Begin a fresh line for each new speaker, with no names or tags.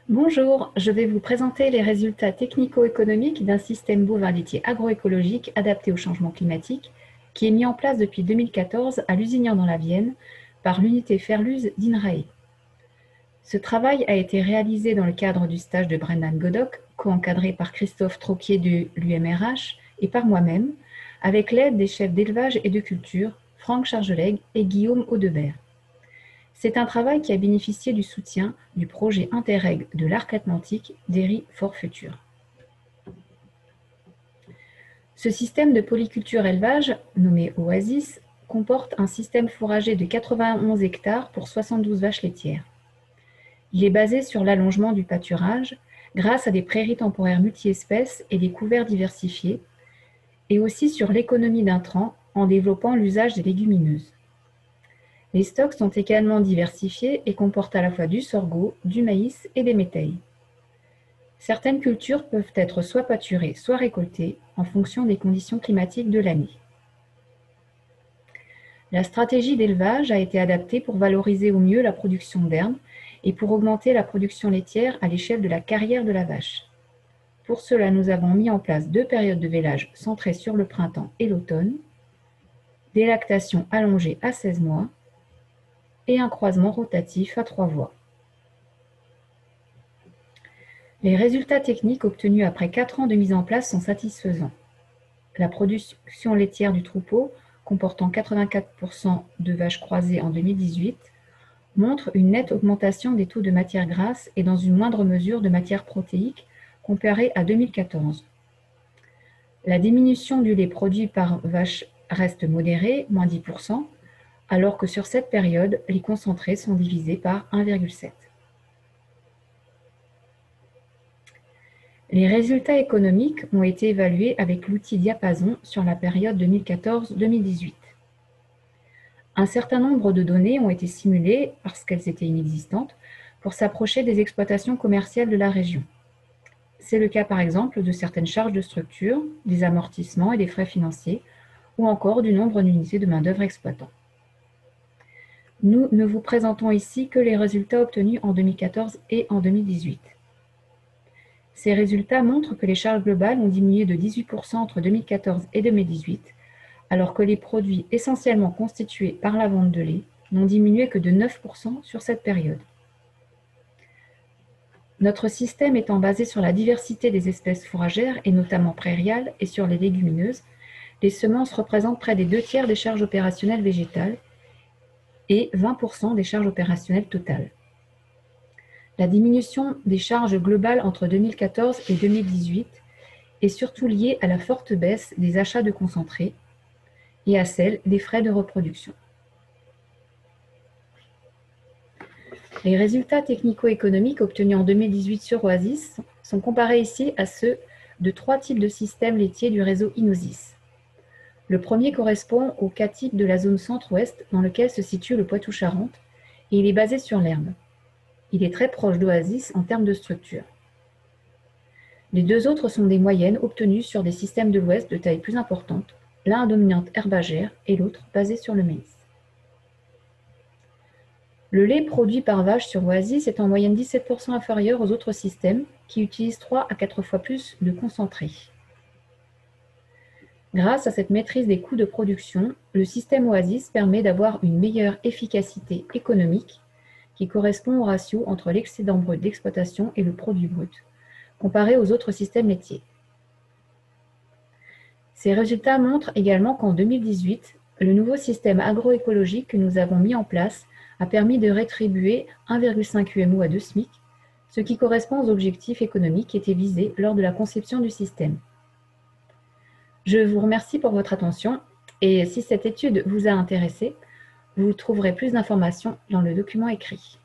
Bonjour, je vais vous présenter les résultats technico-économiques d'un système bovin laitier agroécologique adapté au changement climatique qui est mis en place depuis 2014 à Lusignan dans la Vienne par l'unité Ferluse d'INRAE. Ce travail a été réalisé dans le cadre du stage de Brendan Godoc, co-encadré par Christophe Troquier de l'UMRH et par moi-même, avec l'aide des chefs d'élevage et de culture, Franck Chargeleg et Guillaume Audebert. C'est un travail qui a bénéficié du soutien du projet Interreg de l'Arc Atlantique Dairy for Future. Ce système de polyculture élevage, nommé Oasis, comporte un système fourrager de 91 hectares pour 72 vaches laitières. Il est basé sur l'allongement du pâturage grâce à des prairies temporaires multi-espèces et des couverts diversifiés, et aussi sur l'économie d'intrants en développant l'usage des légumineuses. Les stocks sont également diversifiés et comportent à la fois du sorgho, du maïs et des métailles. Certaines cultures peuvent être soit pâturées, soit récoltées en fonction des conditions climatiques de l'année. La stratégie d'élevage a été adaptée pour valoriser au mieux la production d'herbe et pour augmenter la production laitière à l'échelle de la carrière de la vache. Pour cela, nous avons mis en place 2 périodes de vélage centrées sur le printemps et l'automne, des lactations allongées à 16 mois, et un croisement rotatif à 3 voies. Les résultats techniques obtenus après 4 ans de mise en place sont satisfaisants. La production laitière du troupeau, comportant 84% de vaches croisées en 2018, montre une nette augmentation des taux de matière grasse et dans une moindre mesure de matière protéique comparée à 2014. La diminution du lait produit par vache reste modérée, moins 10%, alors que sur cette période, les concentrés sont divisés par 1,7. Les résultats économiques ont été évalués avec l'outil Diapason sur la période 2014-2018. Un certain nombre de données ont été simulées, parce qu'elles étaient inexistantes, pour s'approcher des exploitations commerciales de la région. C'est le cas par exemple de certaines charges de structure, des amortissements et des frais financiers, ou encore du nombre d'unités de main-d'œuvre exploitant. Nous ne vous présentons ici que les résultats obtenus en 2014 et en 2018. Ces résultats montrent que les charges globales ont diminué de 18% entre 2014 et 2018, alors que les produits essentiellement constitués par la vente de lait n'ont diminué que de 9% sur cette période. Notre système étant basé sur la diversité des espèces fourragères, et notamment prairiales, et sur les légumineuses, les semences représentent près des 2/3 des charges opérationnelles végétales et 20% des charges opérationnelles totales. La diminution des charges globales entre 2014 et 2018 est surtout liée à la forte baisse des achats de concentrés et à celle des frais de reproduction. Les résultats technico-économiques obtenus en 2018 sur Oasis sont comparés ici à ceux de 3 types de systèmes laitiers du réseau Inosis. Le premier correspond au cas type de la zone centre-ouest dans lequel se situe le Poitou-Charentes et il est basé sur l'herbe. Il est très proche d'Oasis en termes de structure. Les 2 autres sont des moyennes obtenues sur des systèmes de l'ouest de taille plus importante, l'un à dominante herbagère et l'autre basé sur le maïs. Le lait produit par vache sur Oasis est en moyenne 17% inférieur aux autres systèmes qui utilisent 3 à 4 fois plus de concentré. Grâce à cette maîtrise des coûts de production, le système Oasis permet d'avoir une meilleure efficacité économique qui correspond au ratio entre l'excédent brut d'exploitation et le produit brut, comparé aux autres systèmes laitiers. Ces résultats montrent également qu'en 2018, le nouveau système agroécologique que nous avons mis en place a permis de rétribuer 1,5 UMO à 2 SMIC, ce qui correspond aux objectifs économiques qui étaient visés lors de la conception du système. Je vous remercie pour votre attention et si cette étude vous a intéressé, vous trouverez plus d'informations dans le document écrit.